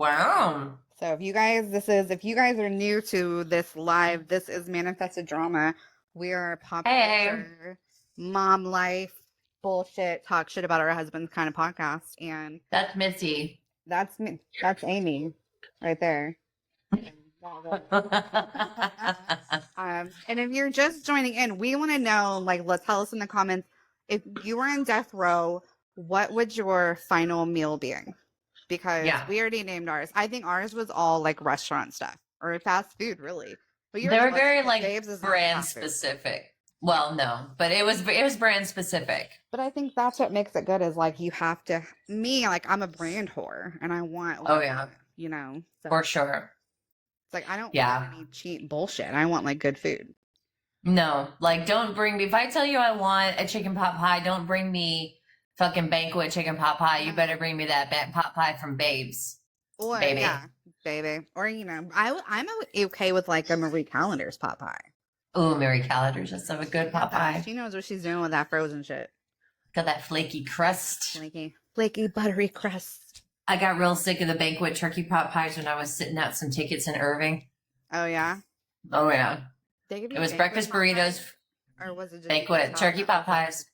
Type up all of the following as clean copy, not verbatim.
Wow. So if you guys are new to this live, this is Manifested Drama. We are a pop Hey, culture, mom life, bullshit, talk shit about our husbands kind of podcast. And that's Missy. that's me. That's Amy right there. And if you're just joining in, we want to know, like, let's tell us in the comments, if you were in death row, what would your final meal be? Because Yeah, we already named ours. I think ours was all like restaurant stuff or fast food, really. But they yours were wasn't very because like Dave's is not brand fast food. specific. Yeah. Well, no, but it was brand specific. But I think that's what makes it good is like you have to, me, like I'm a brand whore and I want Oh like, yeah, so for sure. it's like I don't want Yeah. any cheap bullshit. I want like good food. No, like don't bring me. If I tell you I want a chicken pot pie, don't bring me fucking banquet chicken pot pie. You better bring me that pot pie from Babes, Or baby. yeah, baby. Or I'm okay with like a Marie Callender's pot pie. Ooh, Mary Callender's just have a good pot pie. She knows what she's doing with that frozen shit. Got that flaky crust. Flaky, buttery crust. I got real sick of the banquet turkey pot pies when I was sitting out some tickets in Irving. Oh yeah. Oh yeah. It was breakfast burritos, or was it just banquet turkey pot pies.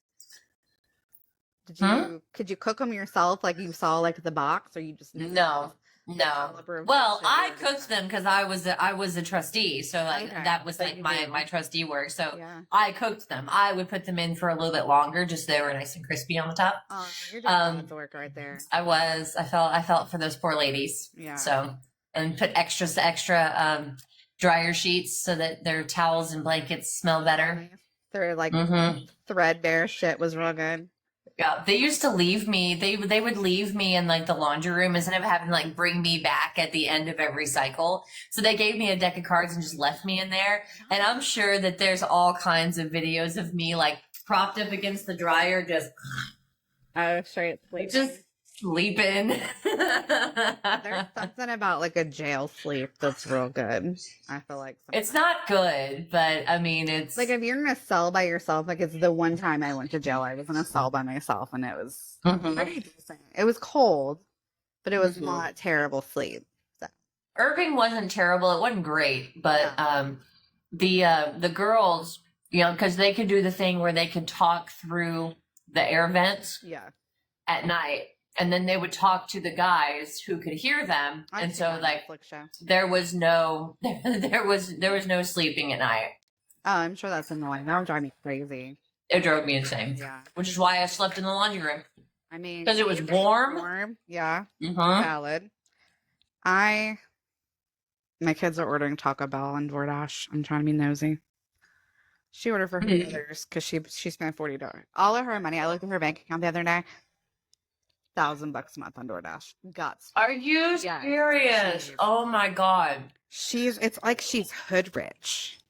Could you cook them yourself like you saw like the box, or you just No. Well, I cooked them because I was a trustee, so like that was like my trustee work. So I cooked them. I would put them in for a little bit longer, just so they were nice and crispy on the top. Oh, you're doing the work right there. I felt for those poor ladies. Yeah. So and put extra dryer sheets so that their towels and blankets smell better. Their like threadbare shit was real good. Yeah, they used to leave me. They would leave me in like the laundry room instead of having to like bring me back at the end of every cycle. So they gave me a deck of cards and just left me in there. And I'm sure that there's all kinds of videos of me like propped up against the dryer, just straight sleep. Just sleeping. There's something about like a jail sleep that's real good. I feel like it's not good, but I mean, it's like if you're in a cell by yourself. Like it's the one time I went to jail, I was in a cell by myself, and it was pretty decent. It was cold, but it was not terrible sleep. So. Irving wasn't terrible. It wasn't great, but the girls, because they could do the thing where they could talk through the air vents, at night. And then they would talk to the guys who could hear them, and so like there was no sleeping at night. Oh, I'm sure that's annoying. That would drive me crazy. It drove me insane. Yeah, which is why I slept in the laundry room. I mean, because it was warm. Yeah, valid. My kids are ordering Taco Bell on DoorDash. I'm trying to be nosy. She ordered for her brothers because she spent $40. All of her money. I looked at her bank account the other day. $1,000 a month on DoorDash. Guts. Are you serious? Oh my god. It's like she's hood rich,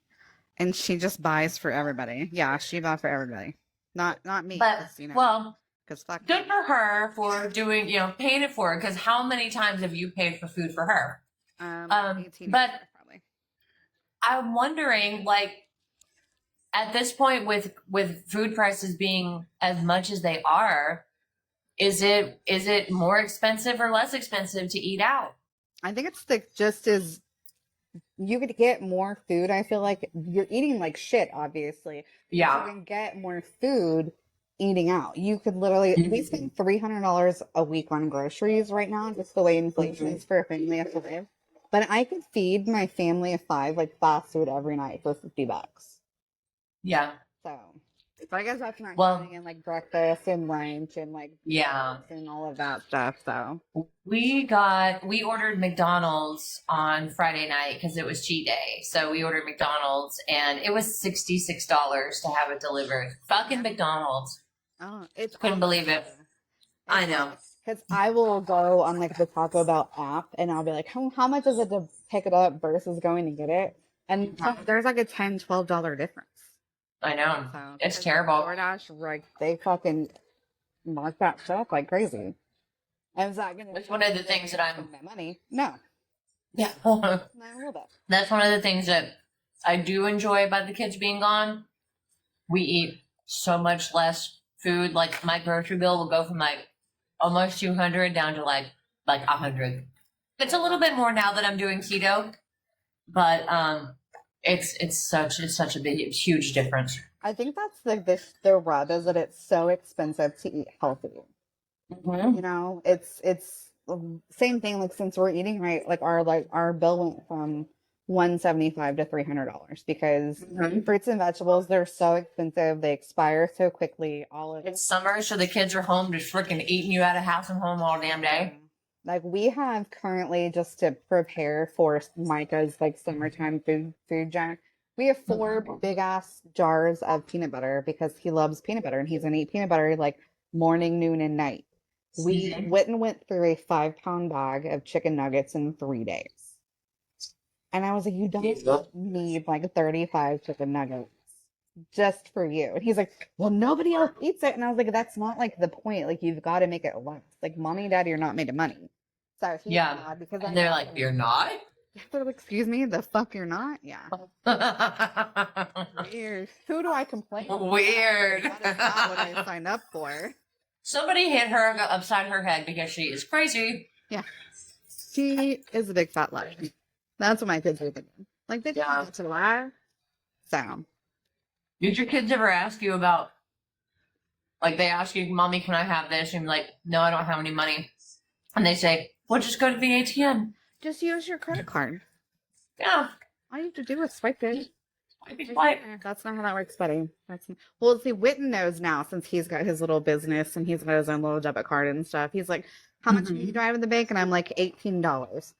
and she just buys for everybody. Yeah, she buys for everybody. Not me. But well, because fuck. Good for her for doing paying it for her. Because how many times have you paid for food for her? 18 but probably. I'm wondering, like, at this point, with food prices being as much as they are. Is it more expensive or less expensive to eat out? I think it's like just as you could get more food. I feel like you're eating like shit, obviously. Yeah. You can get more food eating out. You could literally we spend $300 a week on groceries right now, just the way inflation is for a family of 5. But I could feed my family of 5 like fast food every night for $50. Yeah. So. But I guess that's not counting in like breakfast and lunch and like and all of that stuff. So we ordered McDonald's on Friday night because it was cheat day. So we ordered McDonald's and it was $66 to have it delivered. Fucking McDonald's. Oh, couldn't believe it. I know. Because I will go on like the Taco Bell app and I'll be like, how much is it to pick it up versus going to get it? And there's like a $10, $12 difference. I know. So, it's terrible. DoorDash, like, they fucking mark that stuff like crazy. And is that gonna It's one of the things that I'm... My money? No. Yeah. Not a little bit. That's one of the things that I do enjoy about the kids being gone. We eat so much less food. Like, my grocery bill will go from, like, almost 200 down to, like 100. It's a little bit more now that I'm doing keto, but it's such a big, huge difference. I think that's the rub is that it's so expensive to eat healthy. Mm-hmm. You know, it's same thing. Like since we're eating right, our bill went from $175 to $300 because fruits and vegetables, they're so expensive. They expire so quickly. It's summer, so the kids are home just freaking eating you out of house and home all damn day. Like we have currently, just to prepare for Micah's like summertime food jar, we have 4 big ass jars of peanut butter because he loves peanut butter and he's gonna eat peanut butter like morning, noon, and night. We went through a 5-pound bag of chicken nuggets in 3 days. And I was like, you don't need like 35 chicken nuggets just for you. And he's like, well, nobody else eats it. And I was like, that's not like the point. Like, you've got to make it last. Like, mommy and daddy are not made of money. So he's mad because and they're like, you're not? They're like, excuse me, the fuck you're not? Yeah. Weird. Who do I complain about? Weird. That is not what I signed up for. Somebody hit her upside her head because she is crazy. Yeah. She is a big fat lie. That's what my kids are thinking. Like, they don't want to lie. So. Did your kids ever ask you about, like, they ask you, Mommy, can I have this? And you're like, no, I don't have any money. And they say, well, just go to the ATM. Just use your credit card. Yeah. All you have to do is swipe it. Swipe. That's not how that works, buddy. Well, see, Witten knows now since he's got his little business and he's got his own little debit card and stuff. He's like, how much do you have in the bank? And I'm like, $18.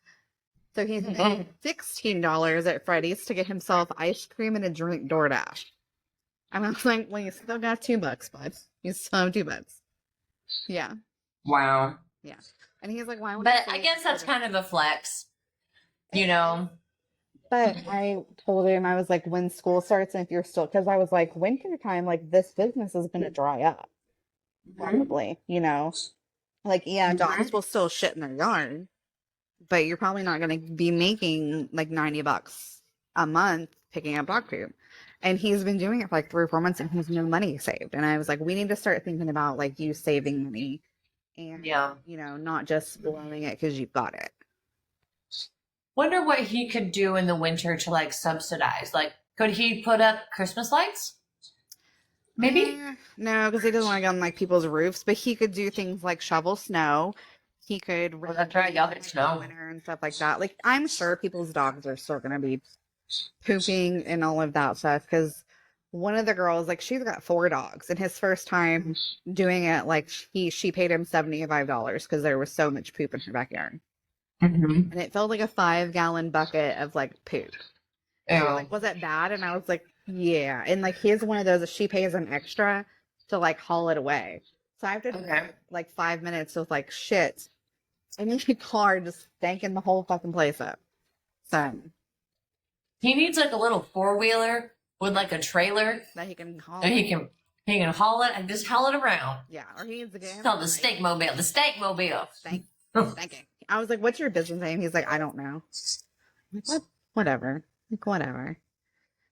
So he's paying $16 at Freddy's to get himself ice cream and a drink DoorDash. And I was like, well, you still got $2, bud. You still have $2. Yeah. Wow. Yeah. And he's like, why would But I guess that's kind of a flex, you know? But I told him, I was like, when school starts and if you're still, because I was like, winter time, like this business is going to dry up. Probably, you know? Like, yeah, dogs will still shit in their yard, but you're probably not going to be making like $90 a month picking up dog poop. And he's been doing it for like 3 or 4 months and he's no money saved. And I was like, we need to start thinking about like you saving money and, you know, not just blowing it because you've got it. Wonder what he could do in the winter to like subsidize. Like, could he put up Christmas lights? Maybe? No, because he doesn't want to go on like people's roofs, but he could do things like shovel snow. He could that's right, y'all get snow. Winter and stuff like that. Like, I'm sure people's dogs are still going to be pooping and all of that stuff because one of the girls, like, she's got 4 dogs, and his first time doing it, like, she paid him $75 because there was so much poop in her backyard. And it felt like a 5-gallon bucket of like poop. And like, was it bad? And I was like, yeah. And like, he's one of those that she pays an extra to like haul it away. So I have to like 5 minutes with like shit in the car just stanking the whole fucking place up. So he needs like a little 4-wheeler with like a trailer that he can haul. And he can haul it and just haul it around. Yeah, or he needs to get it's called the steak mobile. The steak mobile. Thank you. I was like, what's your business name? He's like, I don't know. I'm like, whatever. Like, whatever.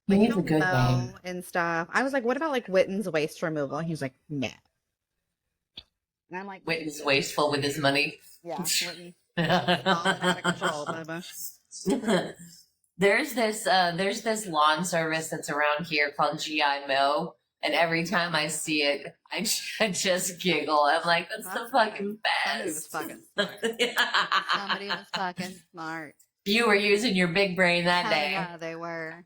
But he's a good name. And stuff. I was like, what about like Witten's waste removal? He's like, nah. And I'm like, Witten's wasteful with his money. Yeah. Witten. Out of control, Bubba. There's this lawn service that's around here called GI Mow. And every time I see it, I just giggle. I'm like, that's the fucking best. Somebody was fucking smart. You were using your big brain that day. Yeah, they were.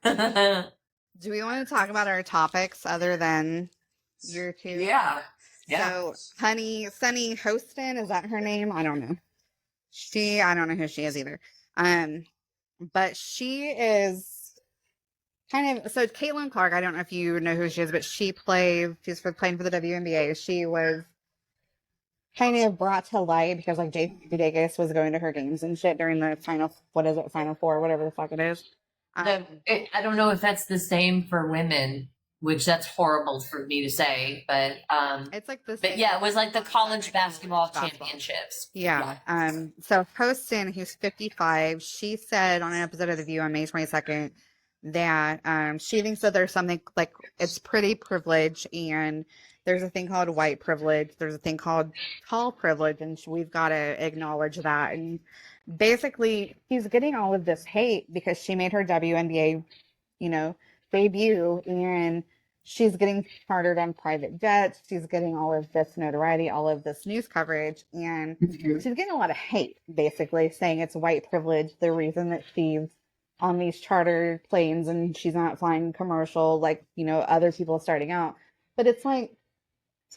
Do we want to talk about our topics other than your 2? Yeah. So, Sunny Hostin, is that her name? I don't know. I don't know who she is either. But she is kind of, so Caitlin Clark, I don't know if you know who she is, but she's playing for the WNBA. She was kind of brought to light because like J.P. Vegas was going to her games and shit during the Final Four, whatever the fuck it is. I don't know if that's the same for women, which that's horrible for me to say, but it's like this. But yeah, it was like the college basketball championships. Yeah. So Poston, who's 55, she said on an episode of The View on May 22nd that she thinks that there's something like it's pretty privilege, and there's a thing called white privilege. There's a thing called tall privilege, and we've got to acknowledge that and basically she's getting all of this hate because she made her WNBA, debut, and she's getting chartered on private jets. She's getting all of this notoriety, all of this news coverage, and she's getting a lot of hate, basically saying it's white privilege, the reason that she's on these charter planes and she's not flying commercial like, other people starting out. But it's like,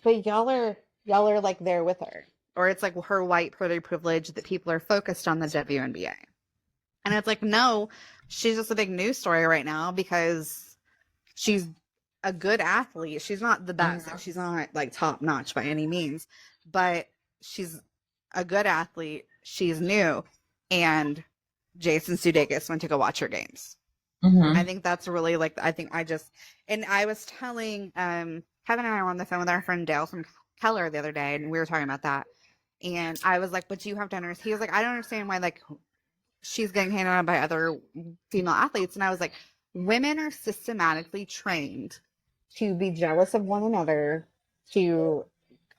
but y'all are like there with her. Or it's like her white privilege that people are focused on the WNBA. And it's like, no, she's just a big news story right now because she's a good athlete. She's not the best. She's not like top notch by any means, but she's a good athlete. She's new. And Jason Sudeikis went to go watch her games. I think that's really like, and I was telling, Kevin and I were on the phone with our friend Dale from Keller the other day, and we were talking about that. And I was like, but you have to understand. He was like, I don't understand why, like, she's getting handed on by other female athletes. And I was like, women are systematically trained to be jealous of one another, to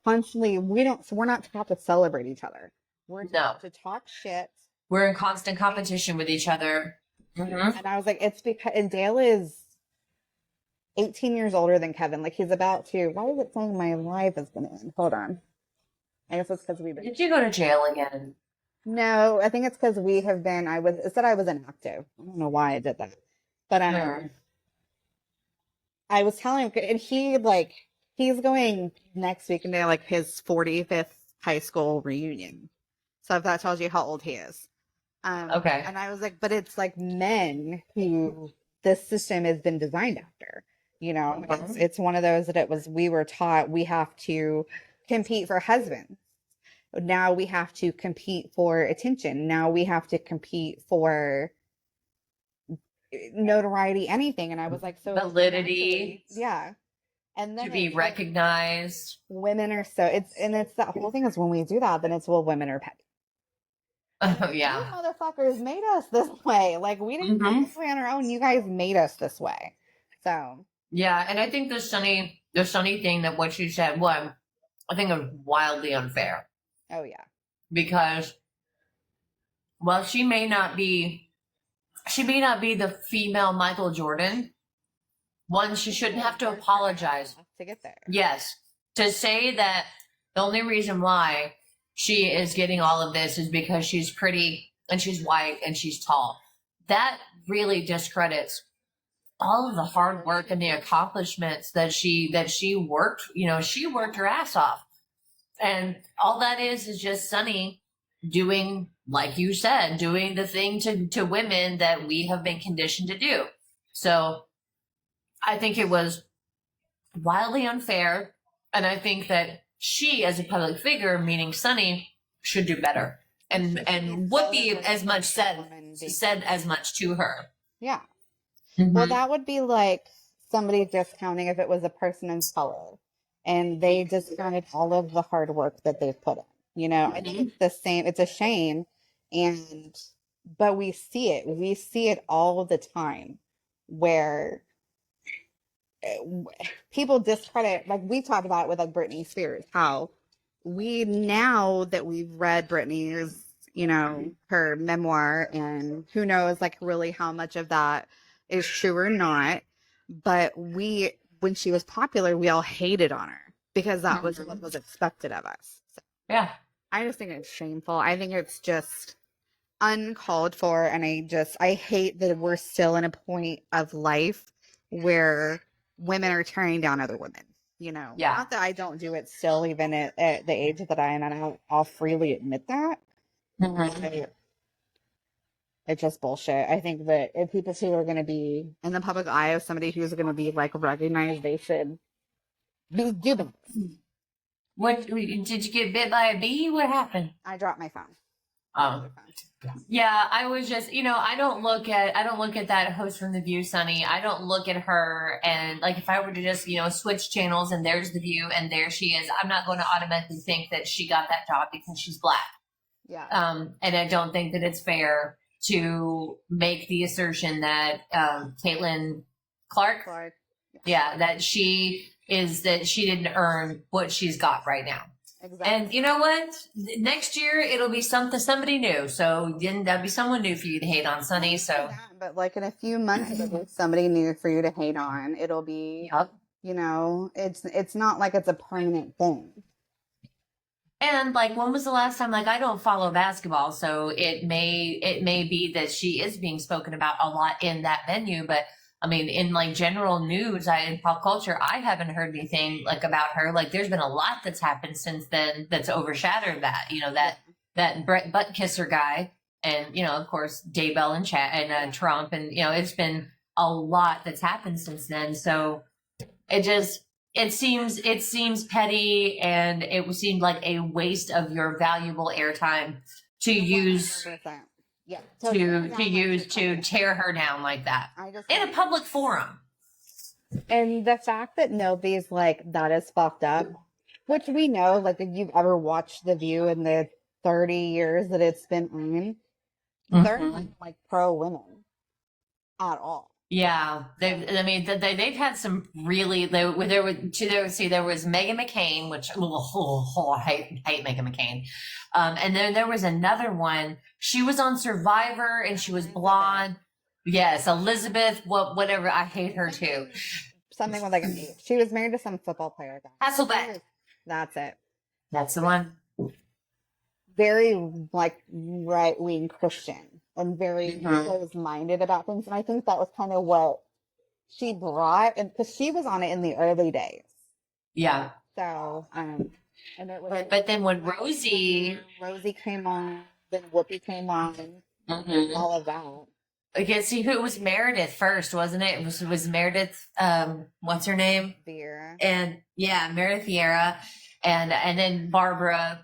constantly, we're not taught to celebrate each other. We're taught to talk shit. We're in constant competition with each other. And I was like, it's because, and Dale is 18 years older than Kevin. Like, he's about to, why is it saying my life is going to end? Hold on. I guess it's because we've been. Did you go to jail again? No, I think it's because we have been. It said I was inactive. I don't know why I did that, but I was telling him, and he's going next week into like his 45th high school reunion. So if that tells you how old he is, okay. And I was like, but it's like men who this system has been designed after. It's one of those that we were taught we have to compete for husbands. Now we have to compete for attention. Now we have to compete for notoriety, anything. And I was like, so validity. Yeah. And then to be recognized. Women are it's that whole thing is when we do that, then it's, well, women are petty. Oh, yeah. You motherfuckers made us this way. Like, we didn't come this way on our own. You guys made us this way. So. Yeah. And I think the Sunny thing that what you said, I think is wildly unfair. Oh, yeah. Because, while she may not be the female Michael Jordan, she shouldn't have to apologize to get there. Yes. To say that the only reason why she is getting all of this is because she's pretty and she's white and she's tall. That really discredits all of the hard work and the accomplishments that she worked. She worked her ass off. And all that is just Sunny doing, like you said, doing the thing to women that we have been conditioned to do. So I think it was wildly unfair. And I think that she, as a public figure, meaning Sunny, should do better. And Whoopi as much said as much to her. Yeah. Well, that would be like somebody discounting if it was a person of color. And they discounted all of the hard work that they've put in. I think it's the same. It's a shame. But we see it. We see it all the time where people discredit, like we talked about it with like Britney Spears, how now that we've read Britney's, her memoir, and who knows like really how much of that is true or not. But when she was popular, we all hated on her because that was what was expected of us. So, yeah. I just think it's shameful. I think it's just uncalled for. And I hate that we're still in a point of life where women are tearing down other women, Yeah. Not that I don't do it still, even at the age that I am, and I'll freely admit that. It's just bullshit. I think that if people who are going to be in the public eye of somebody who's going to be like recognized, they should do it. What did you get bit by a bee? What happened? I dropped my phone. Yeah, I was just, I don't look at that host from The View, Sunny. I don't look at her and like if I were to just, switch channels and there's The View and there she is, I'm not going to automatically think that she got that job because she's black. Yeah. And I don't think that it's fair to make the assertion that Caitlin Clark, that she didn't earn what she's got right now. Exactly. And you know what? Next year it'll be somebody new. So then that'll be someone new for you to hate on, Sunny. So, but like in a few months, it'll be somebody new for you to hate on. It'll be, yep. you know, it's not like it's a permanent thing. And like, when was the last time? Like, I don't follow basketball, so it may be that she is being spoken about a lot in that venue. But I mean, in like general news, in pop culture, I haven't heard anything like about her. Like, there's been a lot that's happened since then that's overshadowed that. You know, that Brett butt kisser guy, and you know, of course, Daybell and Trump, and you know, it's been a lot that's happened since then. So it seems petty, and it seemed like a waste of your valuable airtime to use 100%. Yeah, to tear her down like that in a public forum. And the fact that nobody's like, that is fucked up, which we know, like if you've ever watched The View in the 30 years that it's been on, they're not like pro women at all. Yeah, they've had some really there was Meghan McCain, which I hate Meghan McCain, and then there was another one. She was on Survivor and she was blonde. Yes, Elizabeth, whatever. I hate her too. Something with like she was married to some football player. Hasselbeck. That's it. That's the one. Very like right-wing Christian. And very close-minded about things. And I think that was kind of what she brought, and because she was on it in the early days. Yeah. So, and it was, but then when Rosie came on, then Whoopi came on, all of that. Okay, see who it was Meredith first, wasn't it? It was Meredith, what's her name? Vieira. And yeah, Meredith Vieira. And then Barbara,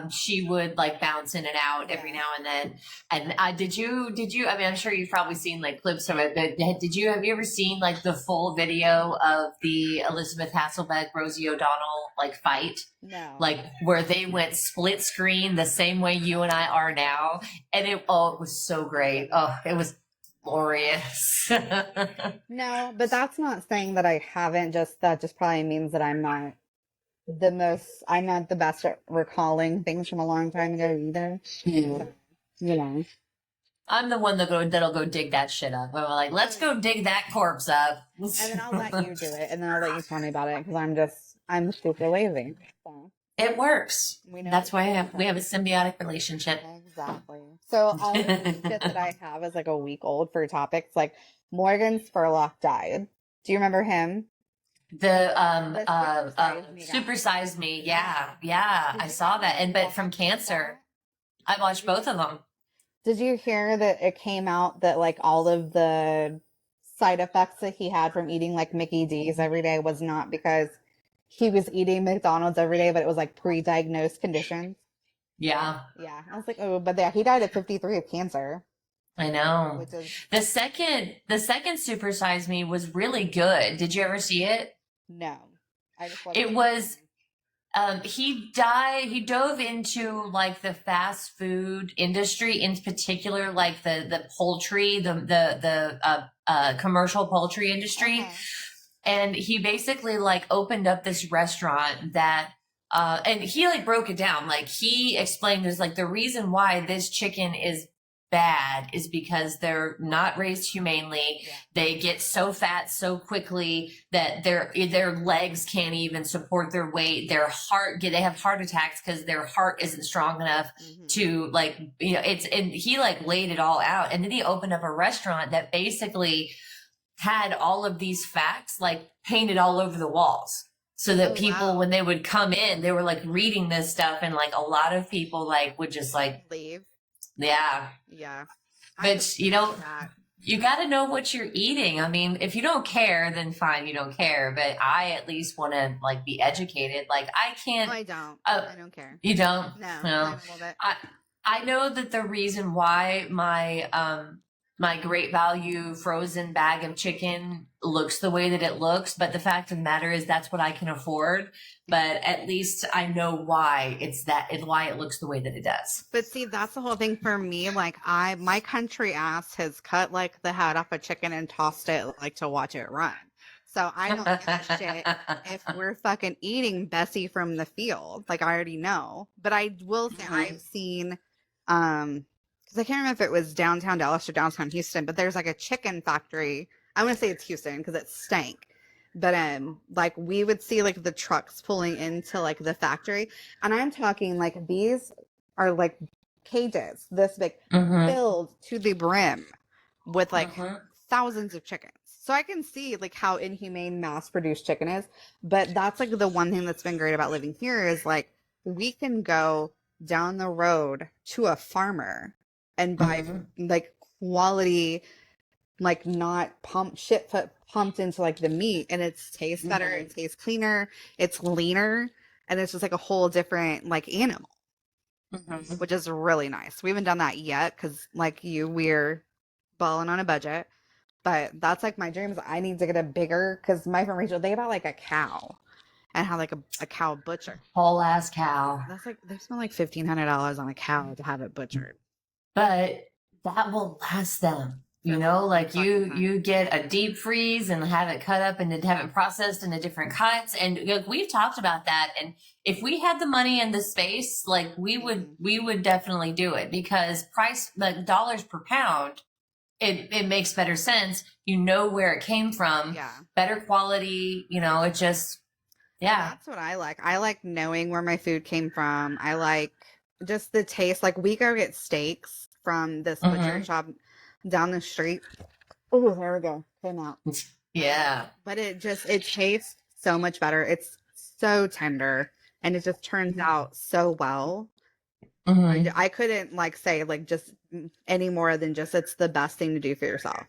she would like bounce in and out every now and then. And did you, I mean, I'm sure you've probably seen like clips of it, but have you ever seen like the full video of the Elizabeth Hasselbeck, Rosie O'Donnell like fight? No. Like where they went split screen the same way you and I are now. And it was so great. Oh, it was glorious. No, but that's not saying that I haven't, that just probably means that I'm not the best at recalling things from a long time ago either. Yeah. You know. I'm the one that'll go dig that shit up. I'm like, let's go dig that corpse up. And then I'll let you do it, and then I'll let you tell me about it, because I'm super lazy. So. It works. That's why we have a symbiotic relationship. Exactly. So all the shit that I have is like a week old for topics. Like Morgan Spurlock died. Do you remember him? The Super Size Me. Yeah. I saw that. But from cancer. I watched both of them. Did you hear that it came out that like all of the side effects that he had from eating like Mickey D's every day was not because he was eating McDonald's every day, but it was like pre-diagnosed conditions? Yeah. Yeah. I was like, oh, but yeah, he died at 53 of cancer. I know. The second Super Size Me was really good. Did you ever see it? No. It was he dove into like the fast food industry, in particular like the poultry, the commercial poultry industry. Okay. And he basically like opened up this restaurant that and he like broke it down. Like he explained there's like the reason why this chicken is bad is because they're not raised humanely. Yeah. They get so fat so quickly that their legs can't even support their weight. They have heart attacks because their heart isn't strong enough to like, you know, and he like laid it all out. And then he opened up a restaurant that basically had all of these facts like painted all over the walls. So that people, when they would come in, they were like reading this stuff, and like a lot of people like would just like leave. Yeah. But you know, you got to know what you're eating. I mean, if you don't care, then fine, you don't care. But I at least want to like be educated. Like I can't. No, I don't. I don't care. You don't? No. I love it. I know that the reason why my Great Value frozen bag of chicken looks the way that it looks, but the fact of the matter is that's what I can afford. But at least I know why why it looks the way that it does. But see, that's the whole thing for me. Like my country ass has cut like the head off a chicken and tossed it like to watch it run. So I don't give a shit if we're fucking eating Bessie from the field. Like, I already know. But I will say I've seen, because I can't remember if it was downtown Dallas or downtown Houston, but there's like a chicken factory. I want to say it's Houston because it stank. But like we would see like the trucks pulling into like the factory, and I'm talking like these are like cages this big, filled to the brim with like thousands of chickens. So I can see like how inhumane mass produced chicken is, but that's like the one thing that's been great about living here is like we can go down the road to a farmer and buy like quality, like not pumped into like the meat, and it tastes better, it tastes cleaner, it's leaner, and it's just like a whole different like animal, which is really nice. We haven't done that yet because like we're balling on a budget, but that's like my dreams. I need to get a bigger, because my friend Rachel, they bought like a cow and had like a cow butcher, whole ass cow. that's like they spent like $1,500 on a cow to have it butchered, but that will last them. You know, like you get a deep freeze and have it cut up and then have it processed into different cuts. And we've talked about that. And if we had the money and the space, like we would definitely do it, because price, like dollars per pound, it makes better sense. You know where it came from, better quality, you know, it just, that's what I like. I like knowing where my food came from. I like just the taste. Like we go get steaks from this butcher shop down the street. Oh, there we go. Came out. Yeah. But it tastes so much better. It's so tender, and it just turns out so well. I couldn't like say like just any more than just it's the best thing to do for yourself.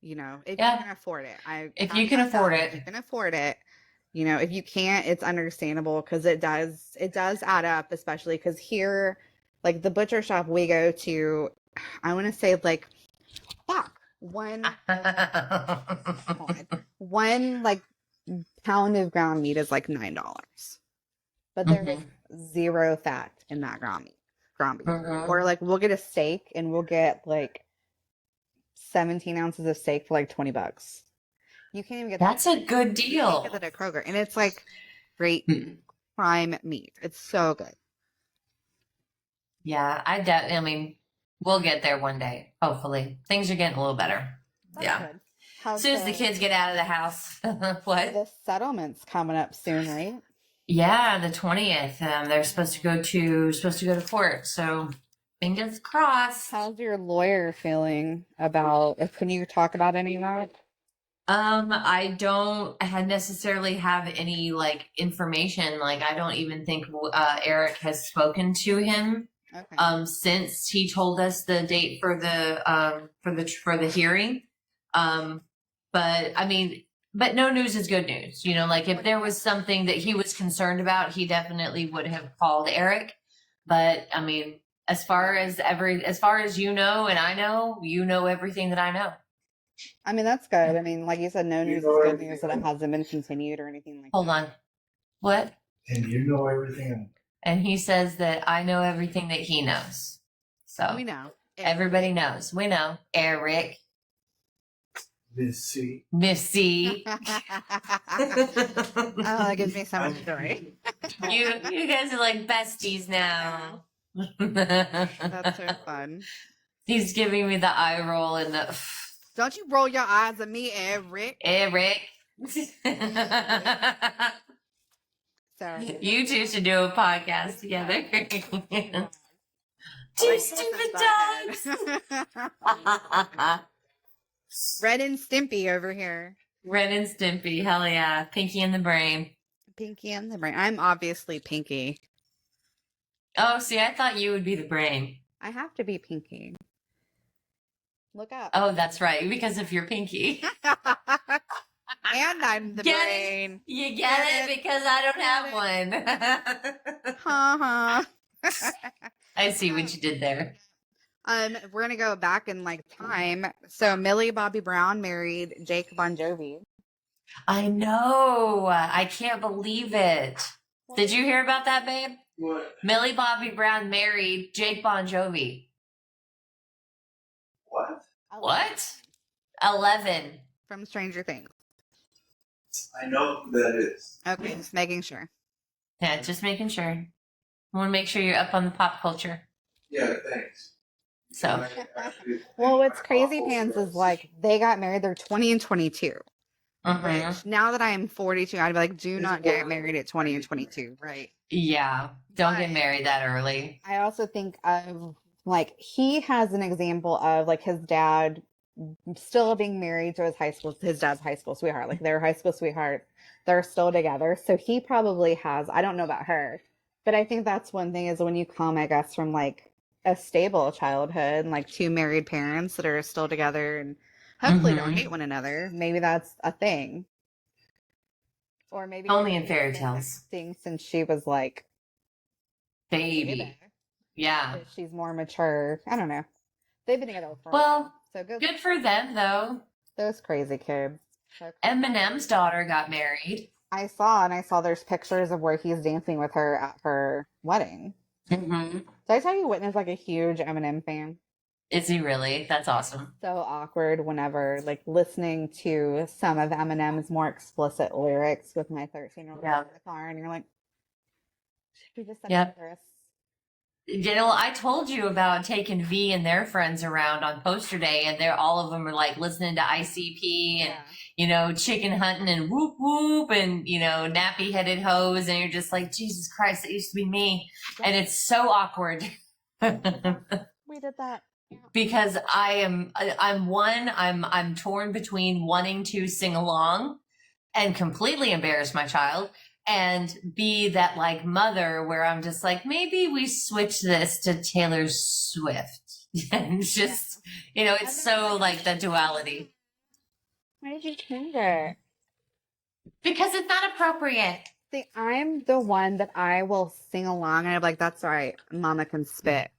You know, if you can afford it. If you can afford it. If you can afford it. You know, if you can't, it's understandable, because it does add up, especially because here, like the butcher shop we go to, I want to say like, one like pound of ground meat is like $9, but there's zero fat in that ground beef. Or like we'll get a steak and we'll get like 17 ounces of steak for like $20. You can't even get that's a good deal. You get that at Kroger, and it's like great prime meat. It's so good. Yeah, I mean, we'll get there one day. Hopefully, things are getting a little better. That's good. As soon as the kids get out of the house. What? The settlement's coming up soon, right? Yeah, the 20th. They're supposed to go to court. So fingers crossed. How's your lawyer feeling about? Can you talk about any of that? I don't necessarily have any like information. Like I don't even think Eric has spoken to him. Okay. Since he told us the date for the hearing. But I mean, but no news is good news. You know, like if there was something that he was concerned about, he definitely would have called Eric. But I mean, as far as you know, and I know, you know everything that I know. I mean, that's good. I mean, like you said, no news is good news, that it hasn't been continued or anything like that. Hold on. What? And you know everything. And he says that I know everything that he knows. So we know. Everybody knows. We know. Eric. Missy. Oh, that gives me so much joy. You guys are like besties now. That's so fun. He's giving me the eye roll and the... Don't you roll your eyes at me, Eric. Eric. Sorry. You two should do a podcast together. Two stupid dogs. Ren and Stimpy over here. Ren and Stimpy, hell yeah. Pinky in the brain. Pinky in the brain. I'm obviously Pinky. Oh, see, I thought you would be the brain. I have to be Pinky. Look up. Oh, that's right, because of your pinky. And I'm the brain. You get it? Because I don't have one. I see what you did there. We're gonna go back in like time. So Millie Bobby Brown married Jake Bon Jovi. I know. I can't believe it. Did you hear about that, babe? What? Millie Bobby Brown married Jake Bon Jovi. What? What? 11. From Stranger Things. I know who that is. Okay, just making sure. Yeah, just making sure. I want to make sure you're up on the pop culture. Yeah, thanks. So, Well, what's crazy pants is like they got married. They're 20 and 22. Which now that I am 42, I'd be like, do not get married at 20 and 22, right? yeah, don't get married that early. I also think of like he has an example of like his dad still being married to his dad's high school sweetheart. Like they're high school sweethearts. They're still together. So he probably has, I don't know about her, but I think that's one thing is when you come, I guess, from like a stable childhood and like two married parents that are still together and hopefully don't hate one another. Maybe that's a thing. Or maybe only in fairy tales. Since she was like baby. Yeah. She's more mature. I don't know. They've been together for a while. So good for them though. Those crazy kids. Eminem's daughter got married. I saw there's pictures of where he's dancing with her at her wedding. Did I tell you Whitney's like a huge Eminem fan? Is he really? That's awesome. So awkward whenever like listening to some of Eminem's more explicit lyrics with my 13-year-old in the car, and you're like, she just said this. You know, I told you about taking V and their friends around on poster day, and they're all of them are like listening to ICP and you know, chicken hunting and whoop whoop and you know, nappy headed hoes, and you're just like, Jesus Christ, it used to be me, and it's so awkward. We did that. Because I'm torn between wanting to sing along and completely embarrass my child and be that like mother where I'm just like, maybe we switch this to Taylor Swift and just, you know, it's so like the duality. Why did you change it? Because it's not appropriate. See, I'm the one that I will sing along and I'm like, that's all right. Mama can spit.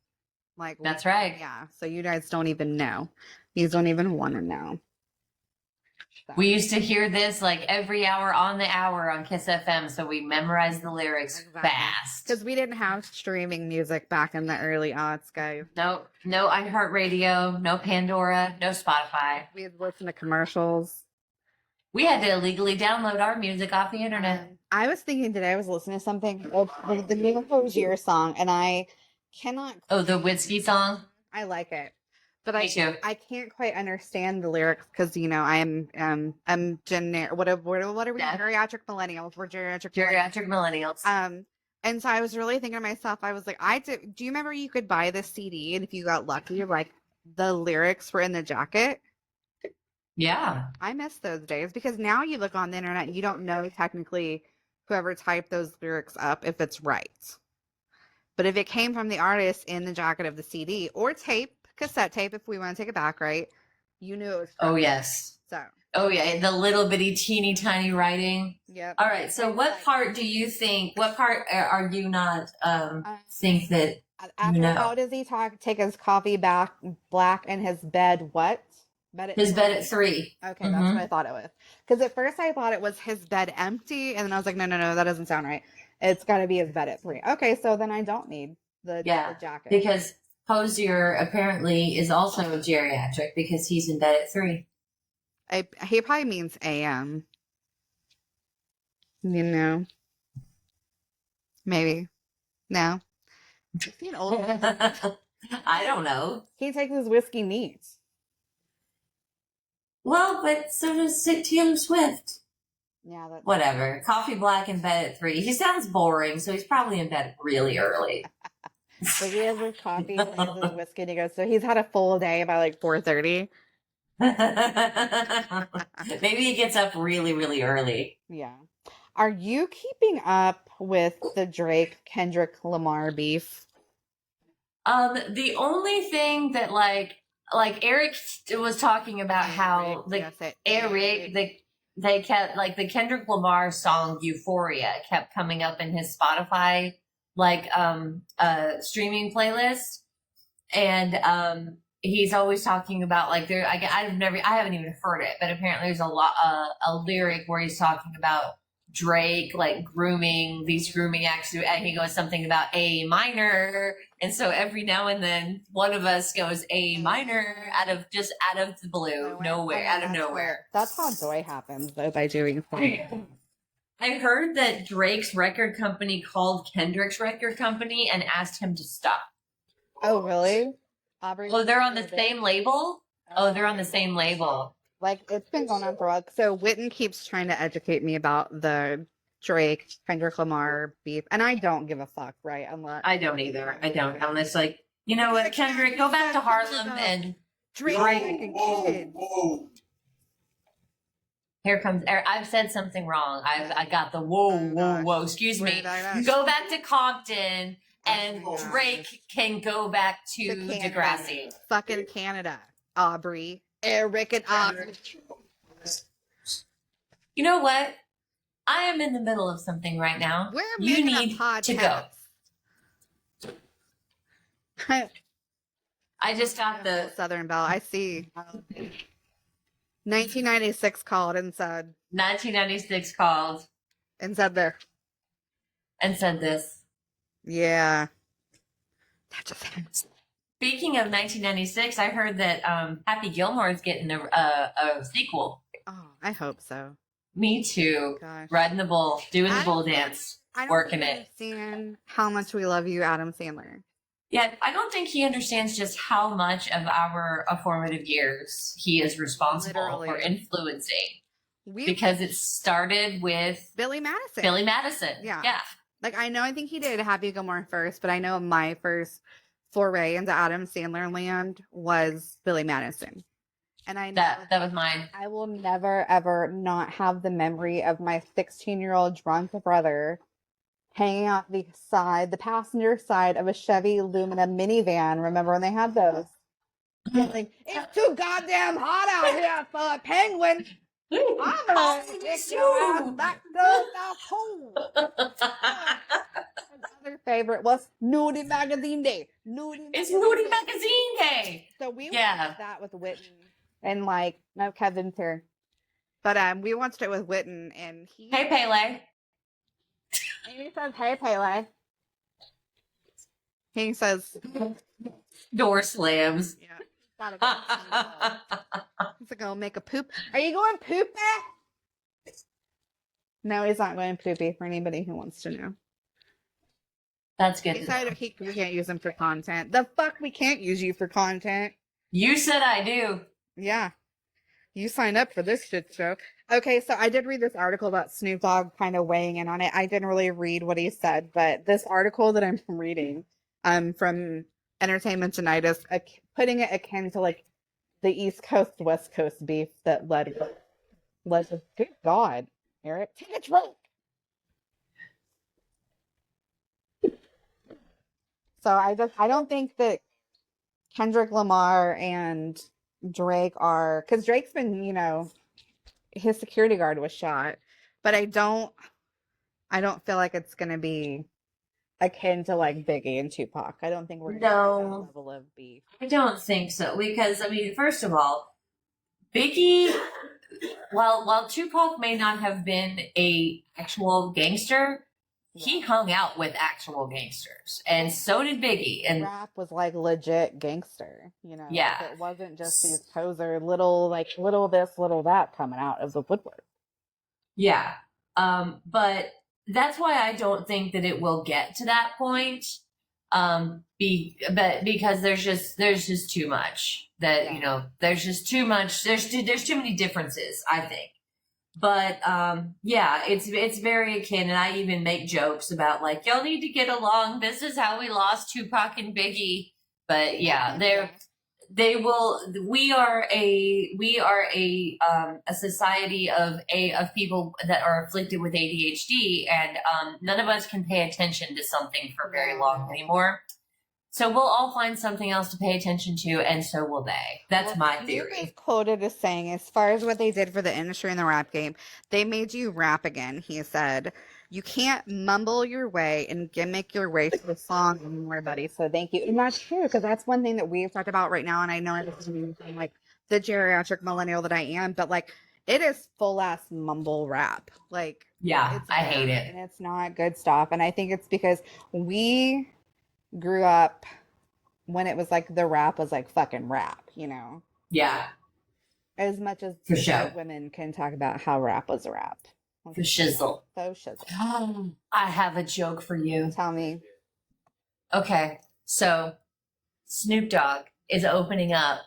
Like that's right. Yeah. So you guys don't even know. You don't even want to know. So. We used to hear this like every hour on the hour on Kiss FM, so we memorized the lyrics fast. Because we didn't have streaming music back in the early aughts, guys. No iHeartRadio, no Pandora, no Spotify. We had listened to commercials. We had to illegally download our music off the internet. I was thinking today I was listening to something, the new Hosier song, and I cannot. Oh, the Whiskey song? I like it. But Me too. I can't quite understand the lyrics because, you know, I'm generic. What are we? Geriatric millennials. We're geriatric millennials. And so I was really thinking to myself, I was like, do you remember you could buy this CD and if you got lucky, like the lyrics were in the jacket? Yeah. I miss those days because now you look on the internet and you don't know technically whoever typed those lyrics up if it's right. But if it came from the artist in the jacket of the CD or tape, cassette tape, if we want to take it back, right? You knew it was. Oh, yes. So. Oh, yeah. The little bitty, teeny tiny writing. Yep. All right. So what part do you think, what part are you not think that after, how does he take his coffee back black in his bed? What? His bed at 3. Okay, that's what I thought it was. Because at first I thought it was his bed empty, and then I was like, no, that doesn't sound right. It's got to be his bed at 3. Okay, so then I don't need the jacket. Because Hosier apparently is also geriatric because he's in bed at 3. He probably means AM. You know. Maybe. No. Is he an old I don't know. He takes his whiskey neat. Well, but so does Taylor Swift. Yeah, that's whatever. Coffee black in bed at 3. He sounds boring, so he's probably in bed really early. But he has his coffee and he has his whiskey and he goes, so he's had a full day by like 4:30. Maybe he gets up really, really early. Yeah. Are you keeping up with the Drake Kendrick Lamar beef? The only thing that like Eric was talking about how they kept like the Kendrick Lamar song Euphoria kept coming up in his Spotify streaming playlist, and he's always talking about like I haven't even heard it, but apparently there's a lyric where he's talking about Drake like grooming these grooming acts. And he goes something about A minor, and so every now and then one of us goes A minor out of the blue, nowhere, out of nowhere. That's how joy happens, though, by doing things. I heard that Drake's record company called Kendrick's record company and asked him to stop. Oh, really? Aubrey, Oh, they're on the same label? Oh, they're on the same label. Like, it's been going on for a while. So Witten keeps trying to educate me about the Drake, Kendrick Lamar beef. And I don't give a fuck, right? I don't either. I don't. Unless, like, you know what, Kendrick, go back to Harlem and Drake and kids. Here comes Eric. I've said something wrong. I got the whoa. Excuse me. Go back to Compton and Drake can go back to Degrassi. Fucking Canada, Aubrey. Eric and Aubrey. You know what? I am in the middle of something right now. You need to go. I just got the Southern Belle. I see. 1996 called and said. 1996 called and said there. And said this. Yeah. That just happens. Speaking of 1996, I heard that Happy Gilmore is getting a sequel. Oh, I hope so. Me too. Gosh. Riding the bull, doing the bull dance, working it. Understand how much we love you, Adam Sandler. Yeah, I don't think he understands just how much of our formative years he is responsible for influencing. Because it started with Billy Madison. Yeah. Like, I think he did Happy Gilmore first, but I know my first foray into Adam Sandler land was Billy Madison. And I know that was mine. I will never, ever not have the memory of my 16-year-old drunk brother hanging out the passenger side of a Chevy Lumina minivan. Remember when they had those? Like, it's too goddamn hot out here for a penguin. I'm gonna take your ass back to the hole. Another favorite was Nudie Magazine Day. It's Nudie Magazine Day. So we watched that with Witten and no, Kevin's here, but we watched it with Witten and he. Hey Pele. And he says, "Hey Pele." He says, "Door slams." Yeah. He's like, "I'll make a poop." Are you going poopy? No, he's not going poopy for anybody who wants to know. That's good. He said we can't use him for content. The fuck, we can't use you for content. You said I do. Yeah. You signed up for this shit show. Okay, so I did read this article about Snoop Dogg kind of weighing in on it. I didn't really read what he said, but this article that I'm reading from Entertainment Tonight is putting it akin to the East Coast West Coast beef that led to, good God, Eric, take a drink. So I don't think that Kendrick Lamar and Drake are, because Drake's been, his security guard was shot, but I don't feel like it's gonna be akin to Biggie and Tupac. I don't think we're gonna have that level of beef. I don't think so, because first of all, Biggie, while Tupac may not have been a actual gangster, he hung out with actual gangsters, and so did Biggie. And rap was legit gangster, Yeah, it wasn't just these poser little this, little that coming out of the woodwork. Yeah, but that's why I don't think that it will get to that point. Because there's just too much that there's just too much. There's too many differences, I think. But it's very akin, and I even make jokes about y'all need to get along. This is how we lost Tupac and Biggie. But yeah, they will. We are a society of people that are afflicted with ADHD, and none of us can pay attention to something for very long anymore. So we'll all find something else to pay attention to, and so will they. That's my theory. He was quoted as saying, as far as what they did for the industry and the rap game, they made you rap again. He said, "You can't mumble your way and gimmick your way to the song anymore, buddy. So thank you." And that's true, because that's one thing that we've talked about right now. And I know this is the geriatric millennial that I am, but it is full ass mumble rap. Like, Yeah, it's I hate bad, it. and it's not good stuff. And I think it's because we grew up when it was like the rap was like fucking rap, you know? Yeah, As much as for sure. women can talk about how rap was a rap. For shizzle. So shizzle. I have a joke for you. Tell me. Okay, so Snoop Dogg is opening up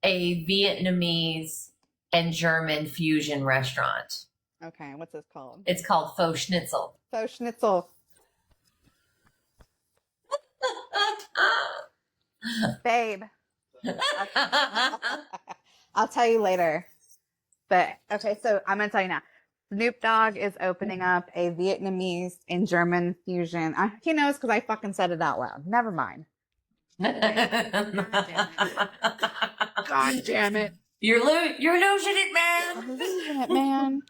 a Vietnamese and German fusion restaurant. Okay, what's this called? It's called Faux Schnitzel. Faux Schnitzel. Babe. I'll tell you later. But okay, so I'm gonna tell you now. Snoop Dogg is opening up a Vietnamese and German fusion. He knows because I fucking said it out loud. Never mind. God damn it. You're losing it, man. I'm losing it, man.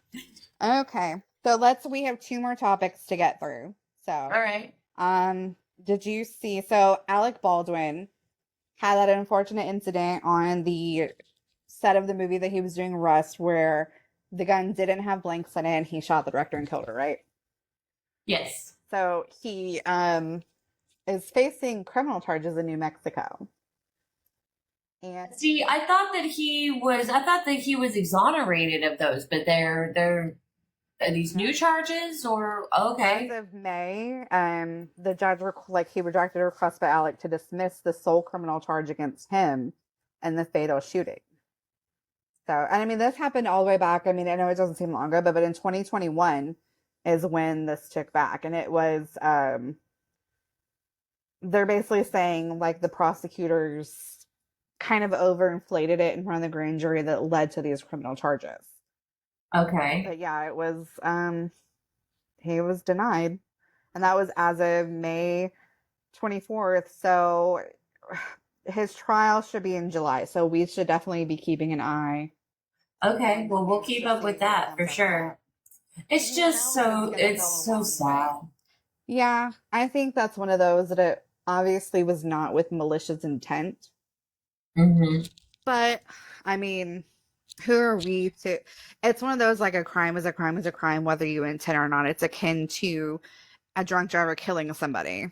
Okay. So we have 2 more topics to get through. So All right. did you see Alec Baldwin had that unfortunate incident on the set of the movie that he was doing, Rust, where the gun didn't have blanks in it and he shot the director and killed her, right? Yes. So he is facing criminal charges in New Mexico. And see, I thought that he was exonerated of those, but they're are these new charges or okay? As of May, the judge he rejected a request by Alec to dismiss the sole criminal charge against him and the fatal shooting. So, and I mean, this happened all the way back. I mean, I know it doesn't seem long ago, but in 2021 is when this took back, and it was they're basically saying like the prosecutors kind of overinflated it in front of the grand jury that led to these criminal charges. Okay. But yeah, it was he was denied. And that was as of May 24th. So his trial should be in July. So we should definitely be keeping an eye. Okay. Well, we'll keep up with that for sure. It's just it's so sad. Yeah, I think that's one of those that it obviously was not with malicious intent. Mm-hmm. But I mean, who are we to? It's one of those like a crime is a crime is a crime, whether you intend or not. It's akin to a drunk driver killing somebody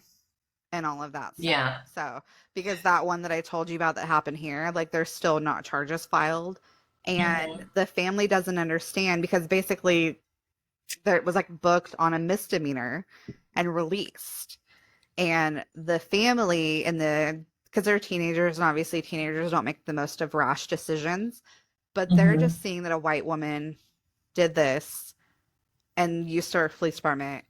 and all of that stuff. Yeah. So because that one that I told you about that happened here, like there's still not charges filed, and the family doesn't understand because basically it was like booked on a misdemeanor and released, and the family and because they're teenagers and obviously teenagers don't make the most of rash decisions. But they're just seeing that a white woman did this and used to our police department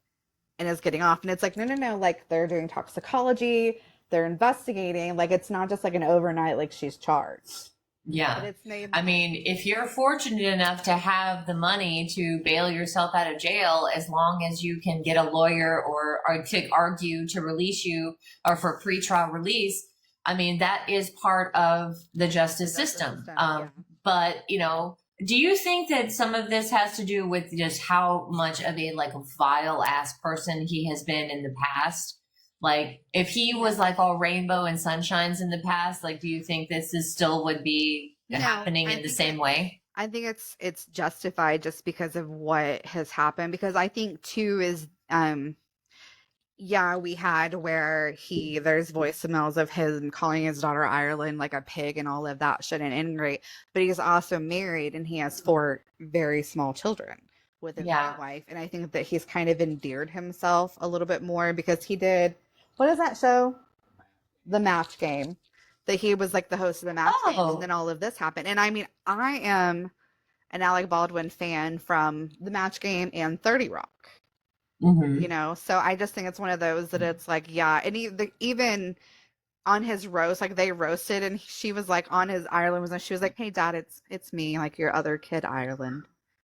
and is getting off. And it's like, no. Like, they're doing toxicology. They're investigating. Like, it's not just like an overnight, like, she's charged. Yeah. I mean, if you're fortunate enough to have the money to bail yourself out of jail, as long as you can get a lawyer or to argue to release you or for pretrial release, I mean, that is part of the justice system. Yeah. But, do you think that some of this has to do with just how much of a vile ass person he has been in the past? Like, if he was like all rainbow and sunshines in the past, like, do you think this is still would be happening in the same way? I think it's justified just because of what has happened. Because I think too is we had where there's voicemails of him calling his daughter Ireland like a pig and all of that shouldn't integrate. But he's also married and he has 4 very small children with his wife. And I think that he's kind of endeared himself a little bit more because he did, what is that show? The Match Game. That he was like the host of the Match Game, and then all of this happened. And I mean, I am an Alec Baldwin fan from the Match Game and 30 Rock. So I just think it's one of those that it's like, and even on his roast, like they roasted, and she was like on his Ireland and she was like, "Hey, Dad, it's me, like your other kid, Ireland."